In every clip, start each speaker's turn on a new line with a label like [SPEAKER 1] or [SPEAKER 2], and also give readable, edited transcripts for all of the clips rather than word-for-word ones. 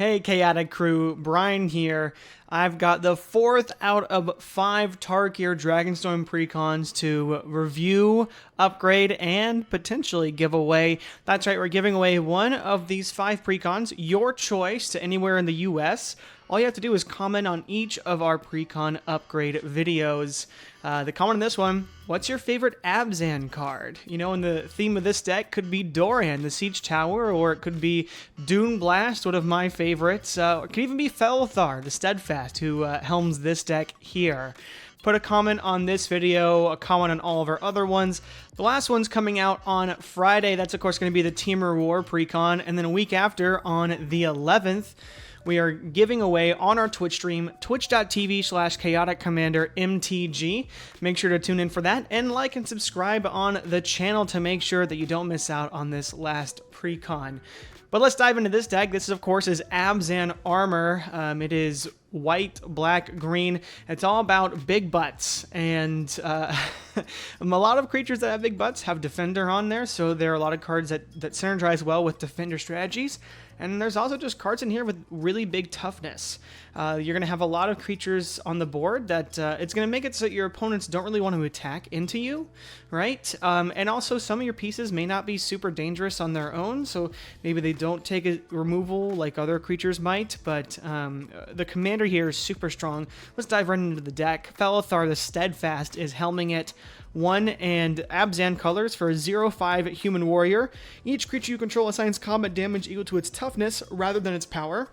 [SPEAKER 1] Hey Chaotic Crew, Brian here. I've got the 4th out of 5 Tarkir Dragonstorm Precons to review, upgrade, and potentially give away. That's right, we're giving away one of these 5 Precons, your choice, to anywhere in the US. All you have to do is comment on each of our Precon upgrade videos. The comment on this one, what's your favorite Abzan card? You know, and the theme of this deck could be Doran, the Siege Tower, or it could be Dune Blast, one of my favorites. It could even be Felthar, the Steadfast, who helms this deck here. Put a comment on this video, a comment on all of our other ones. The last one's coming out on Friday. That's, of course, going to be the Temur War Precon. And then a week after, on the 11th, we are giving away on our Twitch stream, twitch.tv/chaoticcommandermtg. Make sure to tune in for that and like and subscribe on the channel to make sure that you don't miss out on this last Precon. But let's dive into this deck. This, of course, is Abzan Armor. It is white, black, green. It's all about big butts. And a lot of creatures that have big butts have Defender on there, so there are a lot of cards that synergize well with Defender strategies. And there's also just cards in here with really big toughness. You're going to have a lot of creatures on the board that it's going to make it so that your opponents don't really want to attack into you, right? And also some of your pieces may not be super dangerous on their own, so maybe they don't take a removal like other creatures might, but the commander here is super strong. Let's dive right into the deck. Felthar the Steadfast is helming it. 1 and Abzan colors for a 0/5 human warrior. Each creature you control assigns combat damage equal to its toughness rather than its power.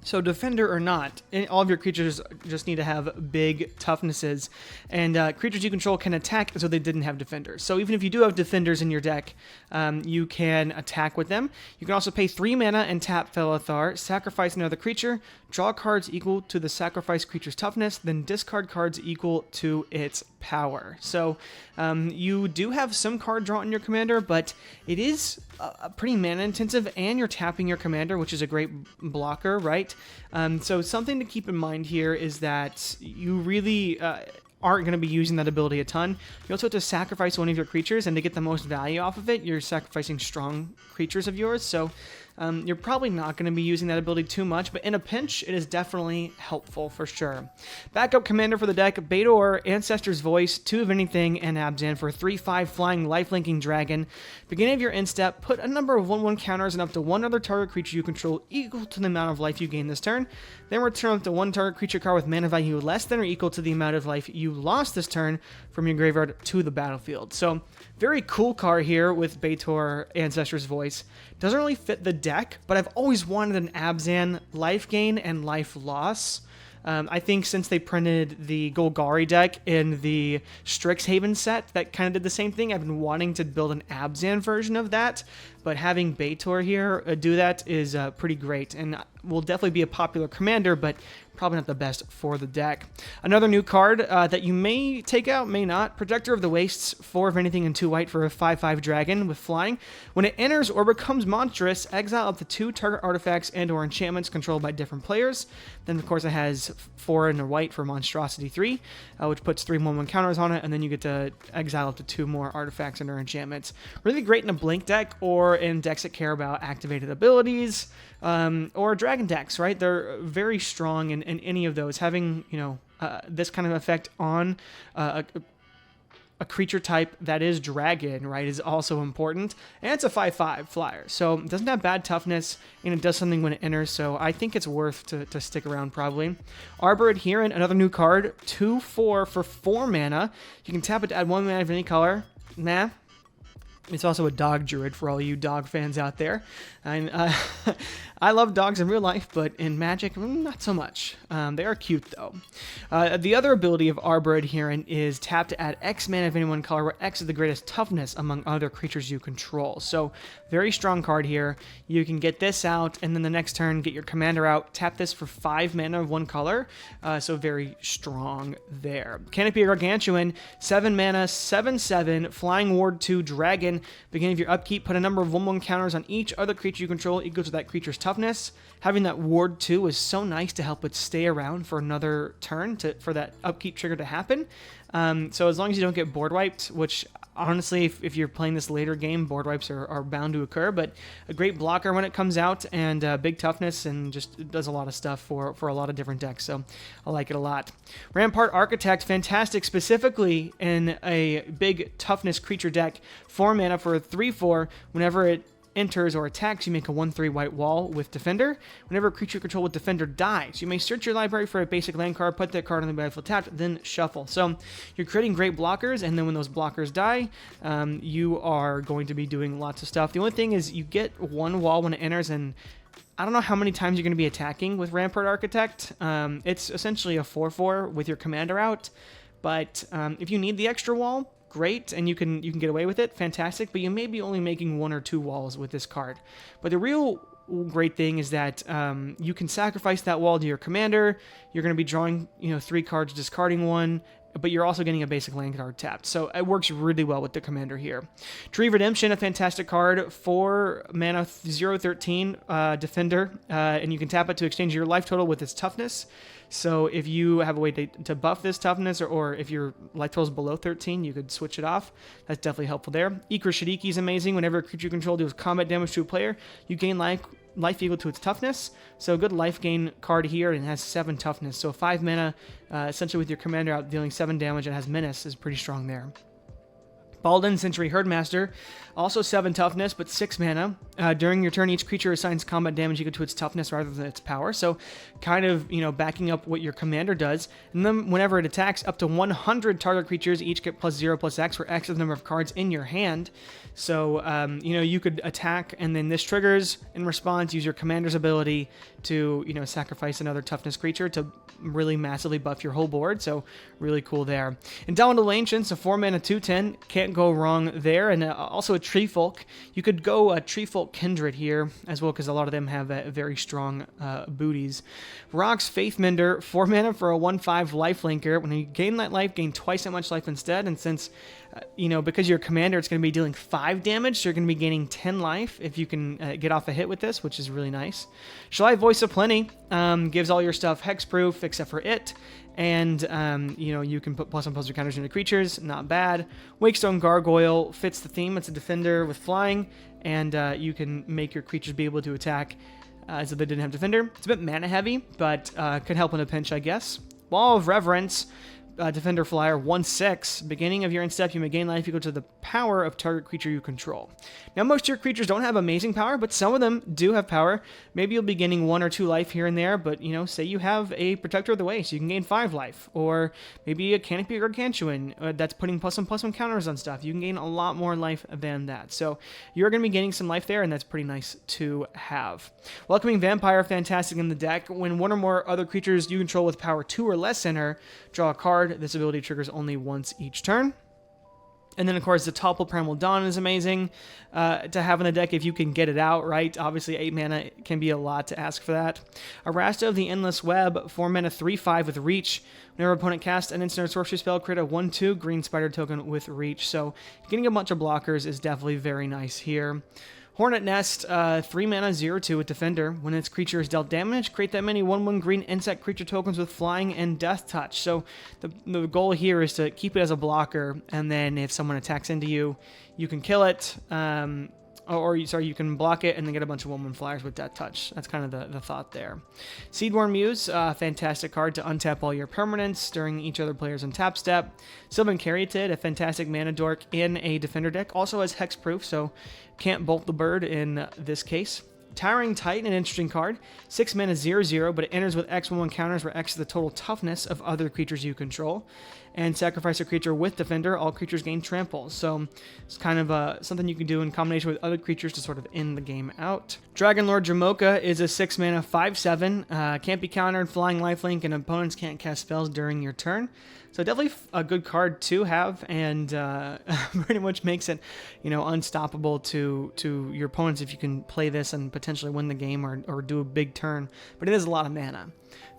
[SPEAKER 1] So Defender or not, all of your creatures just need to have big toughnesses. And creatures you control can attack as though they didn't have Defenders. So even if you do have Defenders in your deck, you can attack with them. You can also pay 3 mana and tap Felthar, sacrifice another creature, draw cards equal to the sacrificed creature's toughness, then discard cards equal to its power. So you do have some card draw in your commander, but it is pretty mana intensive, and you're tapping your commander, which is a great blocker, right? So something to keep in mind here is that you really aren't going to be using that ability a ton. You also have to sacrifice one of your creatures, and to get the most value off of it, you're sacrificing strong creatures of yours, so you're probably not going to be using that ability too much, but in a pinch, it is definitely helpful for sure. Backup commander for the deck, Baitor, Ancestor's Voice, 2 of anything, and Abzan for a 3/5 flying lifelinking dragon. Beginning of your end step, put a number of 1/1 counters and up to 1 other target creature you control equal to the amount of life you gain this turn. Then return up to 1 target creature card with mana value less than or equal to the amount of life you lost this turn from your graveyard to the battlefield. So, very cool card here with Baitor, Ancestor's Voice. Doesn't really fit the deck, but I've always wanted an Abzan life gain and life loss. I think since they printed the Golgari deck in the Strixhaven set, that kind of did the same thing. I've been wanting to build an Abzan version of that, but having Baitor here do that is pretty great, and will definitely be a popular commander, but probably not the best for the deck. Another new card that you may take out, may not. Protector of the Wastes, 4 of anything and 2 white for a 5/5 dragon with flying. When it enters or becomes monstrous, exile up to 2 target artifacts and or enchantments controlled by different players. Then, of course, it has 4 and a white for Monstrosity 3, which puts 3 1/1 counters on it, and then you get to exile up to 2 more artifacts and or enchantments. Really great in a Blink deck or in decks that care about activated abilities, or dragon decks, right? They're very strong in any of those. Having, you know, this kind of effect on a creature type that is dragon, right, is also important. And it's a 5/5 flyer, so it doesn't have bad toughness, and it does something when it enters, so I think it's worth to stick around probably. Arbor Adherent, another new card, 2/4 for 4 mana. You can tap it to add 1 mana of any color. Nah. It's also a dog druid for all you dog fans out there. And I love dogs in real life, but in Magic, not so much. They are cute, though. The other ability of Arbor Adherent is tap to add X mana of any one color, where X is the greatest toughness among other creatures you control. So, very strong card here. You can get this out, and then the next turn, get your commander out, tap this for 5 mana of one color. So, very strong there. Canopy Gargantuan, 7 mana, 7/7, Flying Ward 2 Dragon. Beginning of your upkeep, put a number of 1/1 counters on each other creature you control equal to that creature's toughness. Having that Ward 2 is so nice to help it stay around for another turn for that upkeep trigger to happen. So as long as you don't get board wiped, which Honestly, if you're playing this later game, board wipes are bound to occur, but a great blocker when it comes out, and big toughness, and just does a lot of stuff for a lot of different decks, so I like it a lot. Rampart Architect, fantastic, specifically in a big toughness creature deck. 4 mana for a 3/4. Whenever it enters or attacks, you make a 1/3 white wall with Defender. Whenever a creature you control with Defender dies, you may search your library for a basic land card, put that card on the battlefield tapped, then shuffle. So you're creating great blockers, and then when those blockers die, you are going to be doing lots of stuff. The only thing is you get 1 wall when it enters, and I don't know how many times you're going to be attacking with Rampart Architect. It's essentially a 4/4 with your commander out, but if you need the extra wall, great, and you can get away with it, fantastic, but you may be only making 1 or 2 walls with this card. But the real great thing is that you can sacrifice that wall to your commander. You're going to be drawing 3 cards, discarding 1, but you're also getting a basic land card tapped. So it works really well with the commander here. Tree Redemption, a fantastic card, 4 mana, 0/13 defender, and you can tap it to exchange your life total with its toughness. So if you have a way to buff this toughness, or if your life total is below 13, you could switch it off. That's definitely helpful there. Ikra Shadiki is amazing. Whenever a creature you control deals combat damage to a player, you gain life equal to its toughness. So a good life gain card here, and it has 7 toughness. So 5 mana, essentially with your commander out dealing 7 damage and has menace, is pretty strong there. Balden, Century Herdmaster, also 7 toughness, but 6 mana. During your turn, each creature assigns combat damage equal to its toughness rather than its power. So kind of, backing up what your commander does. And then whenever it attacks, up to 100 target creatures each get +0/+X, where X is the number of cards in your hand. So, you could attack, and then this triggers in response, use your commander's ability to, sacrifice another toughness creature to really massively buff your whole board. So really cool there. Indomitable Ancients, a 4 mana 2/10, can't go wrong there. And also a Tree Folk. You could go a Tree Folk Kindred here as well, because a lot of them have very strong booties. Rock's Faithmender, 4 mana for a 1/5 lifelinker. When you gain that life, gain twice that much life instead. And since, because you're a commander, it's going to be dealing 5 damage, so you're going to be gaining 10 life if you can get off a hit with this, which is really nice. Shalai Voice of Plenty gives all your stuff hexproof except for it. And, you can put +1/+2 counters into creatures. Not bad. Wakestone Gargoyle fits the theme. It's a defender with flying, and you can make your creatures be able to attack as if they didn't have defender. It's a bit mana heavy, but could help in a pinch, I guess. Wall of Reverence, defender flyer, 1/6. Beginning of your end step, you may gain life equal to the power of target creature you control. Now, most of your creatures don't have amazing power, but some of them do have power. Maybe you'll be gaining 1 or 2 life here and there, but, say you have a Protector of the Way, so you can gain 5 life. Or maybe a Canopy Gargantuan that's putting +1/+1 counters on stuff. You can gain a lot more life than that. So you're going to be gaining some life there, and that's pretty nice to have. Welcoming Vampire, fantastic in the deck. When 1 or more other creatures you control with power 2 or less enter, draw a card. This ability triggers only once each turn. And then, of course, the Topple Primal Dawn is amazing to have in the deck if you can get it out, right? Obviously, 8 mana can be a lot to ask for that. Arasta of the Endless Web, 4 mana 3/5 with Reach. Whenever opponent casts an instant or sorcery spell, create a 1/2 green spider token with Reach. So getting a bunch of blockers is definitely very nice here. Hornet Nest, 3 mana 0/2 with Defender. When its creature is dealt damage, create that many 1/1 green insect creature tokens with Flying and Death Touch. So the goal here is to keep it as a blocker, and then if someone attacks into you, you can kill it, you can block it and then get a bunch of 1/1 flyers with Death Touch. That's kind of the thought there. Seedborn Muse, fantastic card to untap all your permanents during each other player's untap step. Sylvan Caryatid, a fantastic mana dork in a defender deck. Also has hexproof, so can't bolt the bird in this case. Towering Titan, an interesting card. 6 mana 0/0, but it enters with X/1/1 counters where X is the total toughness of other creatures you control. And sacrifice a creature with Defender, all creatures gain trample. So it's kind of something you can do in combination with other creatures to sort of end the game out. Dragonlord Jamoka is a 6 mana 5/7. Can't be countered, flying lifelink, and opponents can't cast spells during your turn. So definitely a good card to have, and pretty much makes it, unstoppable to your opponents if you can play this and potentially win the game or do a big turn. But it is a lot of mana.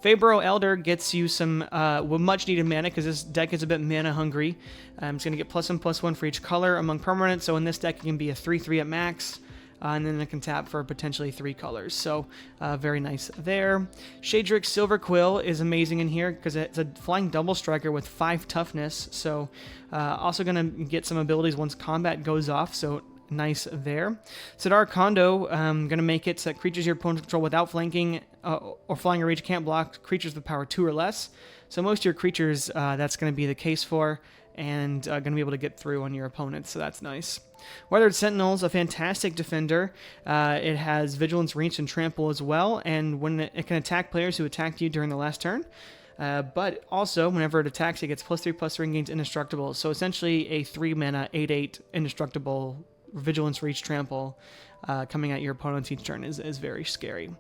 [SPEAKER 1] Fabro Elder gets you some much needed mana because this deck is a bit mana hungry. It's going to get +1/+1 for each color among permanents. So in this deck, it can be a 3/3 at max. and then it can tap for potentially 3 colors. So very nice there. Shadrick Silver Quill is amazing in here because it's a flying double striker with 5 toughness. So also going to get some abilities once combat goes off. So nice there. Sidar Kondo, going to make it so that creatures your opponents control without flanking or flying or rage can't block creatures with power 2 or less. So most of your creatures, that's going to be the case for, and going to be able to get through on your opponents, so that's nice. Weathered Sentinel's a fantastic defender. It has Vigilance, Reach, and Trample as well, and when it can attack players who attacked you during the last turn. But also, whenever it attacks, it gets +3/+3 and gains Indestructible. So essentially a 3-mana, 8/8 Indestructible Vigilance, Reach, Trample coming at your opponents each turn is very scary.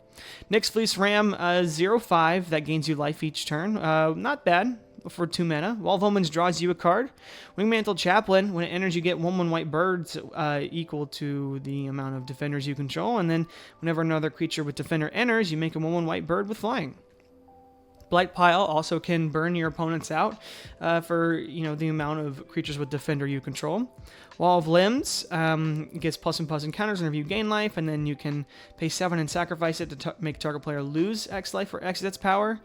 [SPEAKER 1] Nyx Fleece Ram, 0/5, that gains you life each turn. Not bad for 2 mana. Wall of Omens draws you a card. Wingmantle Chaplain, when it enters, you get 1/1 white birds equal to the amount of defenders you control. And then whenever another creature with defender enters, you make a 1/1 white bird with flying. Blight Pile also can burn your opponents out for the amount of creatures with defender you control. Wall of Limbs gets +++ encounters whenever you gain life, and then you can pay 7 and sacrifice it to make target player lose X life or X its power.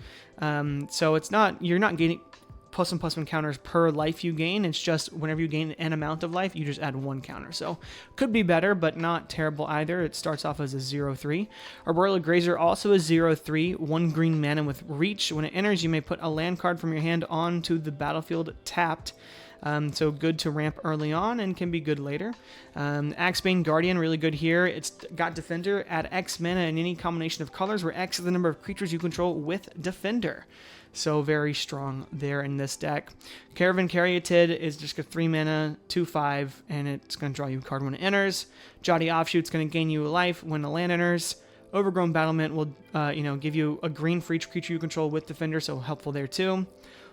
[SPEAKER 1] So you're not gaining +++ encounters per life you gain. It's just whenever you gain an amount of life, you just add 1 counter. So could be better, but not terrible either. It starts off as a 0/3. Arboreal Grazer also is 0/3, 1 green mana with Reach. When it enters, you may put a land card from your hand onto the battlefield tapped. So good to ramp early on and can be good later. Axebane Guardian, really good here. It's got Defender, add X mana in any combination of colors where X is the number of creatures you control with Defender. So very strong there in this deck. Caravan Caryatid is just a 3 mana, 2/5, and it's going to draw you a card when it enters. Jotty Offshoot's going to gain you a life when the land enters. Overgrown Battlement will give you a green for each creature you control with Defender, so helpful there too.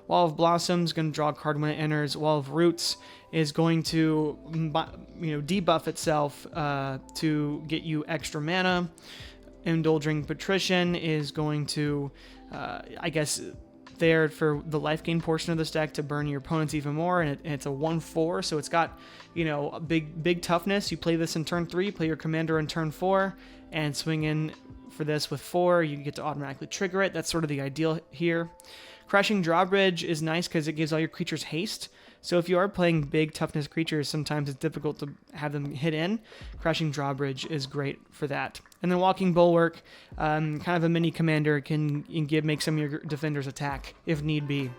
[SPEAKER 1] Wall of Blossoms is going to draw a card when it enters. Wall of Roots is going to debuff itself to get you extra mana. Indulging Patrician is going to, there for the life gain portion of this deck to burn your opponents even more, and it's a 1/4, so it's got a big toughness. You play this in turn 3, play your commander in turn 4, and swing in for this with 4. You get to automatically trigger it. That's sort of the ideal here. Crashing Drawbridge is nice because it gives all your creatures haste. So if you are playing big toughness creatures, sometimes it's difficult to have them hit in. Crashing Drawbridge is great for that. And then Walking Bulwark, kind of a mini commander, can make some of your defenders attack if need be.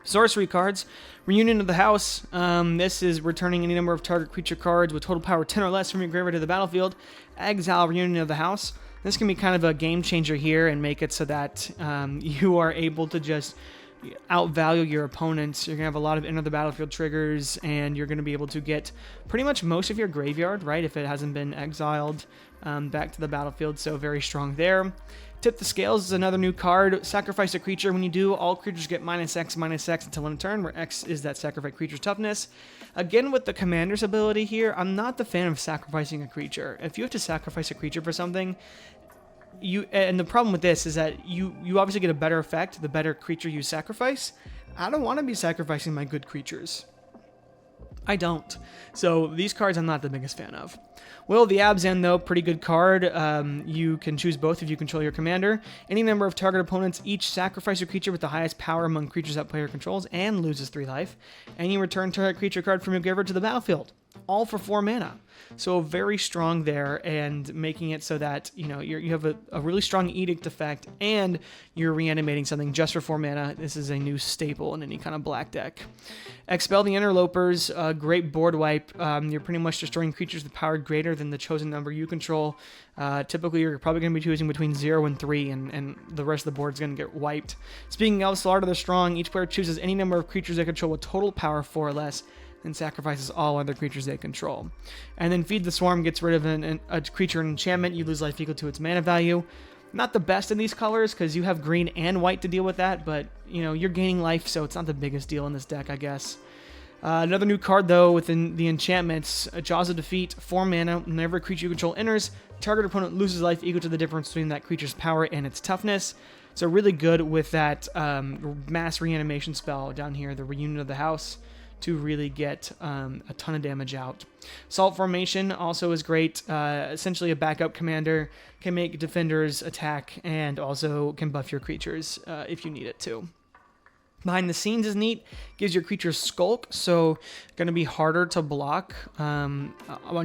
[SPEAKER 1] Sorcery cards. Reunion of the House. This is returning any number of target creature cards with total power 10 or less from your graveyard to the battlefield. Exile Reunion of the House. This can be kind of a game changer here and make it so that you are able to just outvalue your opponents. You're going to have a lot of enter the battlefield triggers, and you're going to be able to get pretty much most of your graveyard, right, if it hasn't been exiled back to the battlefield, so very strong there. Tip the Scales is another new card. Sacrifice a creature. When you do, all creatures get -X until end of turn, where X is that sacrifice creature's toughness. Again, with the commander's ability here, I'm not the fan of sacrificing a creature. If you have to sacrifice a creature for something, and the problem with this is that you obviously get a better effect the better creature you sacrifice. I don't want to be sacrificing my good creatures. I don't. So these cards I'm not the biggest fan of. Will of the Abzan, though, pretty good card. You can choose both if you control your commander. Any number of target opponents each sacrifice a creature with the highest power among creatures that player controls and loses 3 life. And you return target creature card from your graveyard to the battlefield. All for 4 mana. So very strong there, and making it so that you have a really strong edict effect, and you're reanimating something just for 4 mana. This is a new staple in any kind of black deck. Expel the Interlopers, a great board wipe. You're pretty much destroying creatures with power greater than the chosen number you control. Typically, you're probably going to be choosing between 0 and 3, and the rest of the board is going to get wiped. Speaking of Slaughter the Strong, each player chooses any number of creatures they control with total power 4 or less, and sacrifices all other creatures they control. And then Feed the Swarm gets rid of a creature enchantment. You lose life equal to its mana value. Not the best in these colors because you have green and white to deal with that, but you're gaining life, so it's not the biggest deal in this deck, I guess. Another new card, though, within the enchantments, Jaws of Defeat, 4 mana. Whenever a creature you control enters, target opponent loses life equal to the difference between that creature's power and its toughness. So really good with that mass reanimation spell down here, the Reunion of the House. to really get a ton of damage out. Salt Formation also is great. Essentially a backup commander, can make defenders attack, and also can buff your creatures if you need it to. Behind the Scenes is neat, gives your creatures Skulk, so going to be harder to block on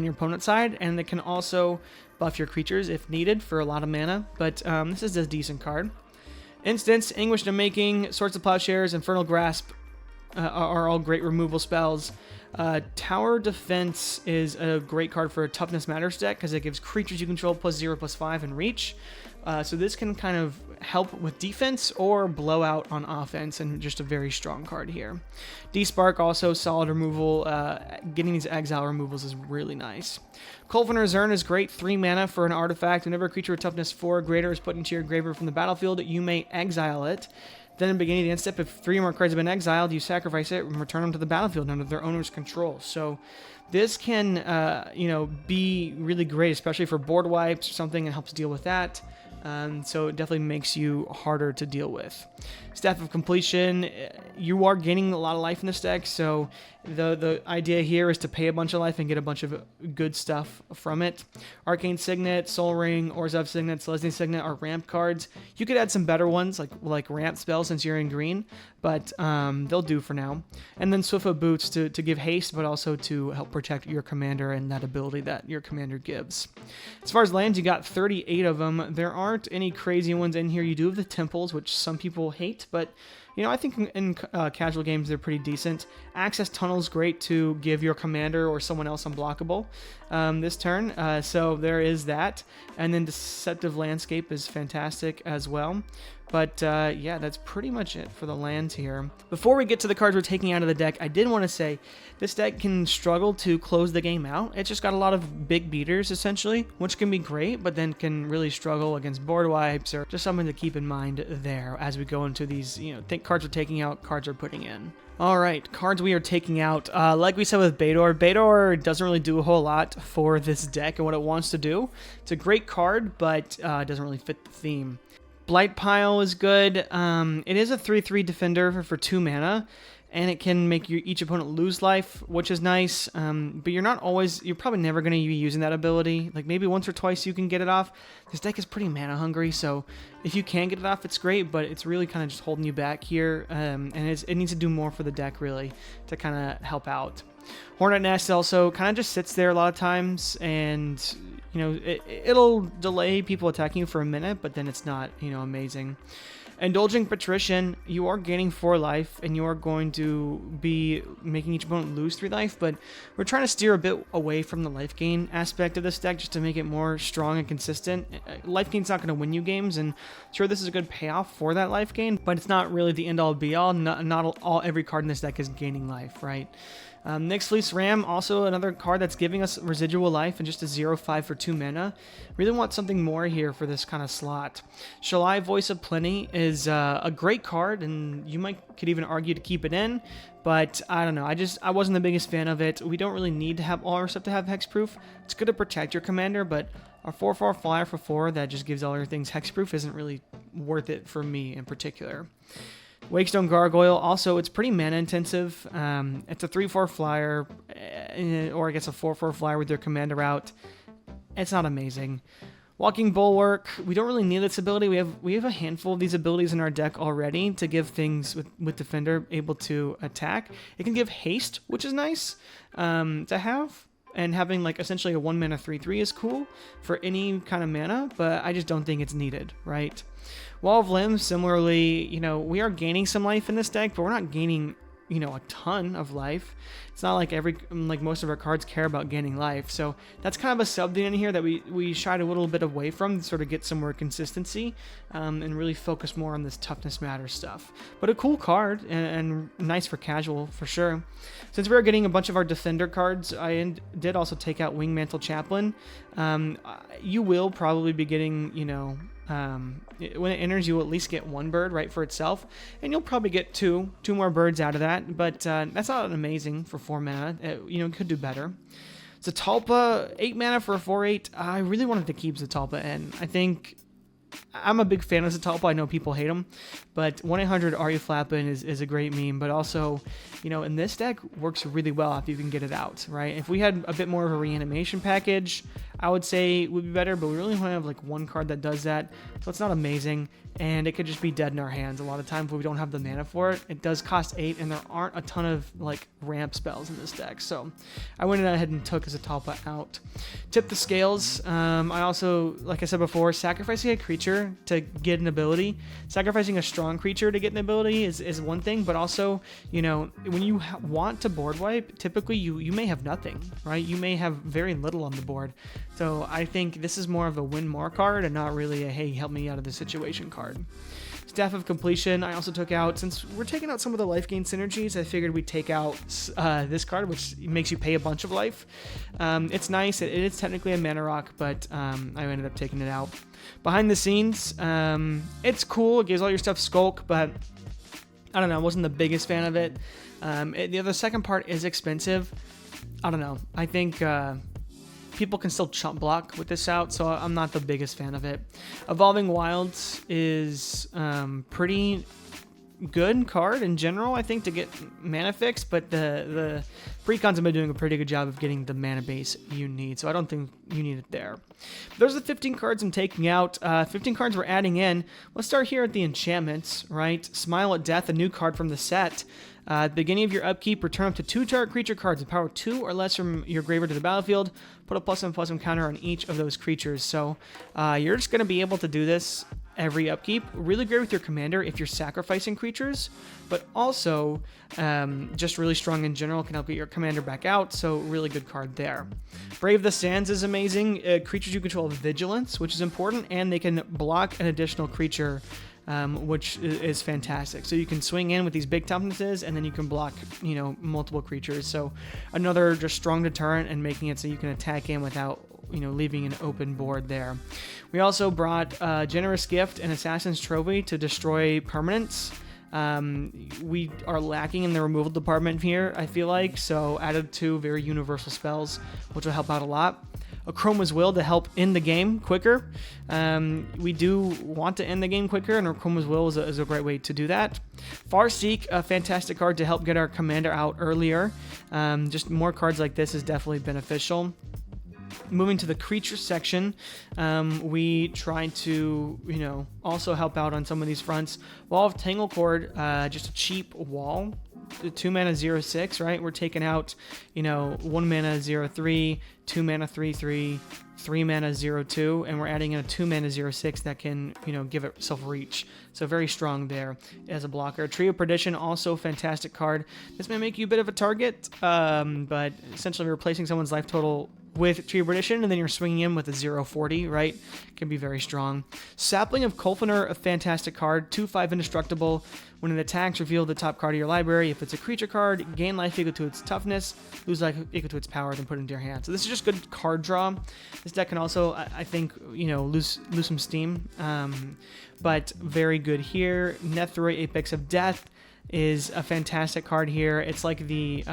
[SPEAKER 1] your opponent's side, and it can also buff your creatures if needed for a lot of mana, but this is a decent card. Instance, Anguish to Making, Swords of Plowshares, Infernal Grasp are all great removal spells. Tower Defense is a great card for a Toughness Matters deck because it gives creatures you control +0/+5 and reach. So this can kind of help with defense or blow out on offense, and just a very strong card here. Despark, also solid removal. Getting these exile removals is really nice. Colviner Zern is great, 3 mana for an artifact. Whenever a creature with toughness 4 or greater is put into your graveyard from the battlefield, you may exile it. Then at the beginning of the end step, if 3 or more cards have been exiled, you sacrifice it and return them to the battlefield under their owner's control. So this can, be really great, especially for board wipes or something. It helps deal with that. So it definitely makes you harder to deal with. Staff of Completion, you are gaining a lot of life in this deck, so the idea here is to pay a bunch of life and get a bunch of good stuff from it. Arcane Signet, Soul Ring, Orzhov Signet, Selesnya Signet are ramp cards. You could add some better ones, like ramp spells since you're in green, but they'll do for now. And then Swiftfoot Boots to give haste, but also to help protect your commander and that ability that your commander gives. As far as lands, you got 38 of them. There aren't any crazy ones in here. You do have the temples, which some people hate, but I think in casual games they're pretty decent. Access Tunnel is great to give your commander or someone else unblockable this turn, so there is that. And then Deceptive Landscape is fantastic as well. But yeah, that's pretty much it for the lands here. Before we get to the cards we're taking out of the deck, I did want to say this deck can struggle to close the game out. It's just got a lot of big beaters, essentially, which can be great, but then can really struggle against board wipes, or just something to keep in mind there as we go into these, cards we're taking out, cards we're putting in. All right, cards we are taking out. Like we said with Beidor doesn't really do a whole lot for this deck and what it wants to do. It's a great card, but doesn't really fit the theme. Blight Pile is good. It is a 3/3 defender for 2 mana, and it can make each opponent lose life, which is nice. But you're probably never going to be using that ability. Like maybe once or twice you can get it off. This deck is pretty mana hungry, so if you can get it off, it's great, but it's really kind of just holding you back here. And it needs to do more for the deck, really, to kind of help out. Hornet Nest also kind of just sits there a lot of times, and it'll delay people attacking you for a minute, but then it's not amazing. Indulging Patrician, you are gaining 4 life, and you are going to be making each opponent lose 3 life, but we're trying to steer a bit away from the life gain aspect of this deck just to make it more strong and consistent. Life gain's not going to win you games, and sure, this is a good payoff for that life gain, but it's not really the end-all be-all. Not every card in this deck is gaining life, right? Nyx Fleece Ram, also another card that's giving us residual life and just a 0/5 for 2 mana. Really want something more here for this kind of slot. Shalai, Voice of Plenty is a great card, and you could even argue to keep it in, but I don't know. I wasn't the biggest fan of it. We don't really need to have all our stuff to have hexproof. It's good to protect your commander, but our 4/4 flyer for 4 that just gives all your things hexproof isn't really worth it for me in particular. Wakestone Gargoyle, also, it's pretty mana intensive. It's a 3/4 flyer, or I guess a 4/4 flyer with your commander out. It's not amazing. Walking Bulwark, we don't really need this ability. We have a handful of these abilities in our deck already to give things with Defender able to attack. It can give haste, which is nice to have. And having essentially a 1 mana 3/3 is cool for any kind of mana, but I just don't think it's needed, right? Wall of Limbs, similarly, we are gaining some life in this deck, but we're not gaining, a ton of life. It's not like most of our cards care about gaining life. So that's kind of a sub thing in here that we shied a little bit away from to sort of get some more consistency and really focus more on this Toughness Matters stuff. But a cool card and nice for casual for sure. Since we are getting a bunch of our Defender cards, I did also take out Wingmantle Chaplain. You will probably be getting, when it enters, you will at least get 1 bird right for itself, and you'll probably get two more birds out of that, but that's not amazing for 4 mana. It could do better. Zatalpa, 8 mana for a 4/8. I really wanted to keep Zatalpa in. I think I'm a big fan of Zatalpa. I know people hate him, but 1-800 Are You Flappin' is a great meme, but also, you know, in this deck works really well if you can get it out, right? If we had a bit more of a reanimation package, I would say it would be better, but we really only have like one card that does that, so it's not amazing, and it could just be dead in our hands a lot of times when we don't have the mana for it. It does cost 8, and there aren't a ton of like ramp spells in this deck, so I went ahead and took Zatalpa out. Tip the scales. I also, like I said before, sacrificing a creature to get an ability, sacrificing a strong creature to get an ability is one thing, but also, you know, when you want to board wipe, typically you may have nothing, right? You may have very little on the board. So I think this is more of a win more card and not really a hey, help me out of the situation card. Staff of Completion, I also took out, since we're taking out some of the life gain synergies, I figured we'd take out this card, which makes you pay a bunch of life. It's nice, it is technically a mana rock, but I ended up taking it out. Behind the scenes, it's cool, it gives all your stuff Skulk, but I don't know, I wasn't the biggest fan of it. The other second part is expensive. I don't know, I think people can still chump block with this out, so I'm not the biggest fan of it. Evolving Wilds is pretty good card in general, I think, to get mana fix, but the Precons have been doing a pretty good job of getting the mana base you need, so I don't think you need it there. Those are the 15 cards I'm taking out. 15 cards we're adding in. Let's start here at the enchantments, right? Smile at Death, a new card from the set. At the beginning of your upkeep, return up to 2 target creature cards with power 2 or less from your graveyard to the battlefield. Put a +1/+1 counter on each of those creatures. So you're just going to be able to do this every upkeep. Really great with your commander if you're sacrificing creatures, but also just really strong in general, can help get your commander back out, so really good card there. Brave the Sands is amazing. Creatures you control have vigilance, which is important, and they can block an additional creature, which is fantastic. So you can swing in with these big toughnesses, and then you can block, you know, multiple creatures. So another just strong deterrent and making it so you can attack in without, you know, leaving an open board there. We also brought Generous Gift and Assassin's Trophy to destroy permanents. We are lacking in the removal department here, I feel like, so added 2 very universal spells, which will help out a lot. Chroma's Will to help end the game quicker. We do want to end the game quicker, and Chroma's Will is a great way to do that. Farseek, a fantastic card to help get our commander out earlier. Just more cards like this is definitely beneficial. Moving to the creature section, we try to, you know, also help out on some of these fronts. Wall of Tanglecord, just a cheap wall. 2 mana 0/6, right? We're taking out, you know, 1 mana 0/3, 2 mana 3/3, 3 mana 0/2, and we're adding in a 2 mana 0/6 that can, you know, give itself reach. So very strong there as a blocker. Tree of Perdition, also a fantastic card. This may make you a bit of a target, but essentially replacing someone's life total with Tree of Perdition, and then you're swinging in with a 0/40, right? Can be very strong. Sapling of Kolfener, a fantastic card. 2/5 indestructible. When it attacks, reveal the top card of your library. If it's a creature card, gain life equal to its toughness, lose life equal to its power, then put it into your hand. So this is just good card draw. This deck can also, I think, you know, lose some steam, but very good here. Nethroi, Apex of Death, is a fantastic card here. It's like the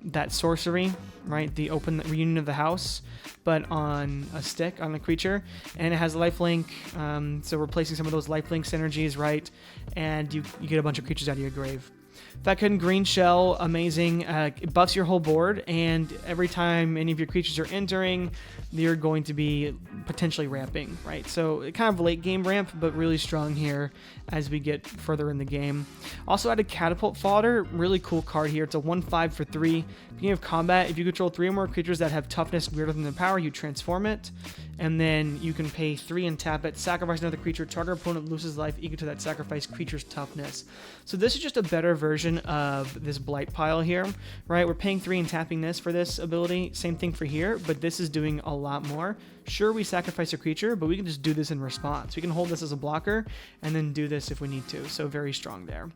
[SPEAKER 1] that sorcery, right? The open reunion of the house, but on a stick, on a creature, and it has lifelink, so replacing some of those lifelink synergies, right? And you get a bunch of creatures out of your grave. Fecund Green Shell, amazing. It buffs your whole board, and every time any of your creatures are entering, you're going to be potentially ramping, right? So kind of late game ramp, but really strong here as we get further in the game. Also added Catapult Fodder, really cool card here. It's a 1/5 for 3. Beginning of combat, if you control 3 or more creatures that have toughness greater than their power, you transform it, and then you can pay 3 and tap it, sacrifice another creature, target opponent loses life equal to that sacrificed creature's toughness. So this is just a better version of this Blight pile here, right? We're paying 3 and tapping this for this ability. Same thing for here, but this is doing a lot more. Sure, we sacrifice a creature, but we can just do this in response. We can hold this as a blocker and then do this if we need to, so very strong there.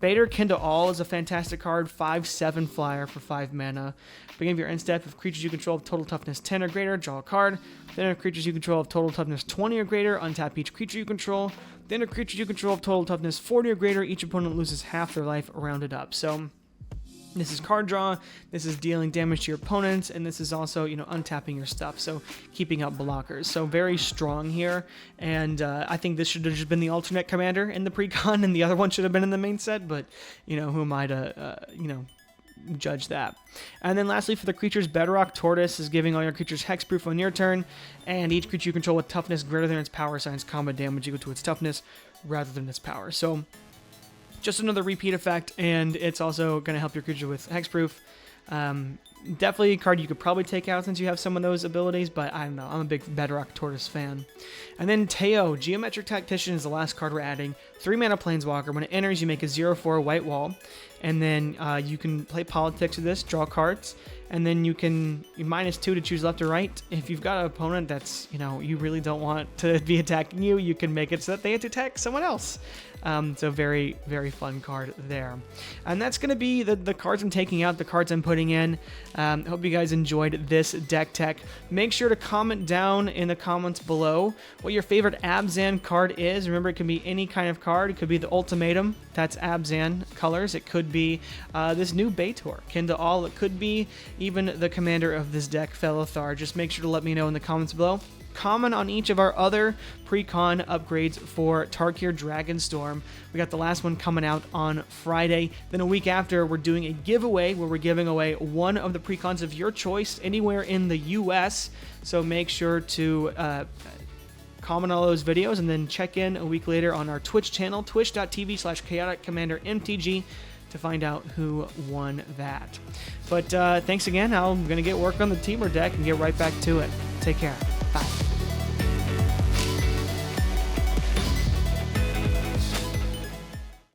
[SPEAKER 1] Bader, Kin to All is a fantastic card, 5/7 flyer for 5 mana. Beginning of your end step, if creatures you control have total toughness 10 or greater, draw a card. Then if creatures you control have total toughness 20 or greater, untap each creature you control. Then if creatures you control have total toughness 40 or greater, each opponent loses half their life, rounded up. So This is card draw, this is dealing damage to your opponents, and this is also, untapping your stuff, so keeping out blockers. So very strong here, and I think this should have just been the alternate commander in the Precon, and the other one should have been in the main set, but, who am I to, judge that. And then lastly, for the creatures, Bedrock Tortoise is giving all your creatures hexproof on your turn, and each creature you control with toughness greater than its power signs combat damage equal to its toughness rather than its power. So just another repeat effect, and it's also going to help your creature with hexproof. Definitely a card you could probably take out since you have some of those abilities, but I don't know. I'm a big Bedrock Tortoise fan. And then Teo, Geometric Tactician is the last card we're adding. 3-mana Planeswalker. When it enters, you make a 0/4 white wall, and then you can play Politics with this, draw cards, and then you can -2 to choose left or right. If you've got an opponent that's, you really don't want to be attacking you, you can make it so that they have to attack someone else. So very, very fun card there. And that's going to be the cards I'm taking out, the cards I'm putting in. Hope you guys enjoyed this deck tech. Make sure to comment down in the comments below what your favorite Abzan card is. Remember, it can be any kind of card. It could be the Ultimatum. That's Abzan colors. It could be this new Baitor, Kin to All. It could be even the commander of this deck, Felithar. Just make sure to let me know in the comments below. Comment on each of our other Precon upgrades for Tarkir Dragonstorm. We got the last one coming out on Friday. Then a week after, we're doing a giveaway where we're giving away one of the Precons of your choice anywhere in the US. So make sure to comment on all those videos, and then check in a week later on our Twitch channel, twitch.tv/chaoticcommandernmtg, to find out who won that. But thanks again. I'm going to get work on the Teamer deck and get right back to it. Take care. Bye.